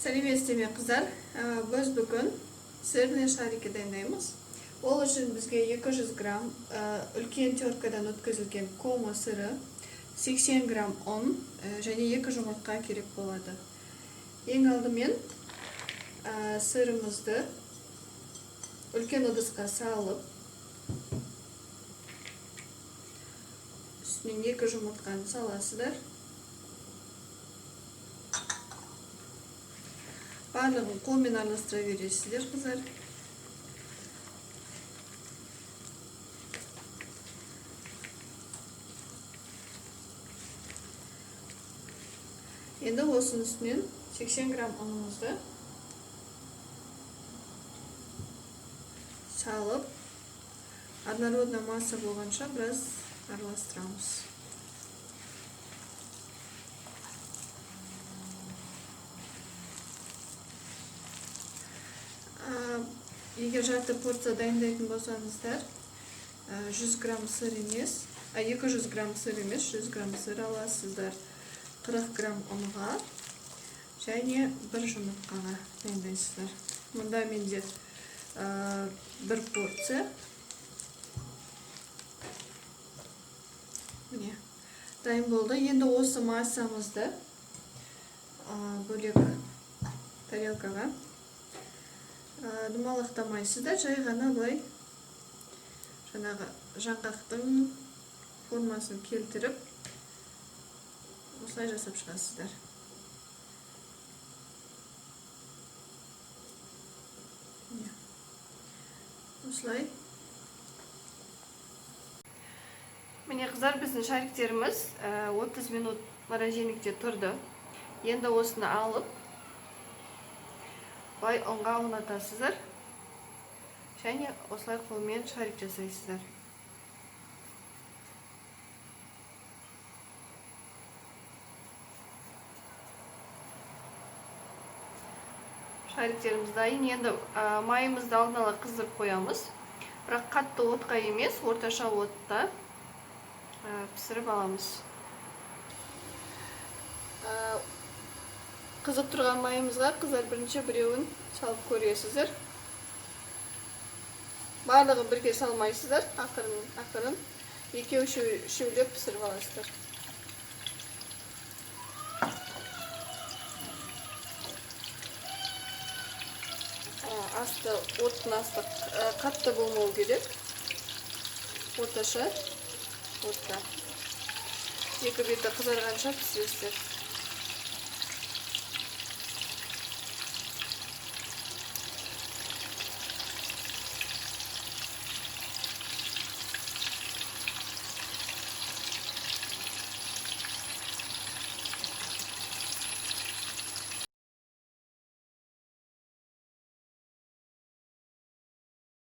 Сәлеметсіздер ме қыздар? Біз бүгін сырный шарики дайындаймыз. Ол үшін бізге 200 грамм үлкен теркадан өткізілген кома сыры, 80 грамм ұн және 2 жұмыртқа керек болады. Ең алдымен сырымызды үлкен ыдысқа салып, үстінен 2 жұмыртқаны саласыздар. Барлығын қолмен араластыра бересіздер, қыздар. Енді осының үстінен 80 грамм ұнымызды салып, однородная масса болғанша біраз араластырамыз. Егер жарты порция дайындайтын болсаңыздар, 100 грамм сыр емес, 200 грамм сыр емес, 100 грамм сыр аласыздар. 40 грамм ұнға және 1 жұмыртқаға дайындайсыздар. Мұнда менде 1 порция. Міне, дайын болды. Енді осы массамызды бөлек тарелкаға думалақтамайсыздар, жай ғана былай жаңағы жаңғақтың формасын келтіріп осылай жасап шығасыздар. Осылай. Міне қыздар, біздің шариктеріміз 30 минут морозильникте тұрды. Енді осыны алып былай ұнға аунатасыздар және осылай қолмен шарик жасайсыздар. Шариктеріміз дайын. Енді майымызды алдын ала қыздырып қоямыз. Бірақ қатты отқа емес, орташа отта пісіріп аламыз. Қызып тұрған майымызға қыздар бірінші біреуін салып көресіздер. Барлығын бірге салмайсыздар, ақырын екеу-үшеулеп пісіріп аласыздар. Оттың асты қатты болмау керек. Орташа отта. Екі беті қызарғанша пісіресіздер.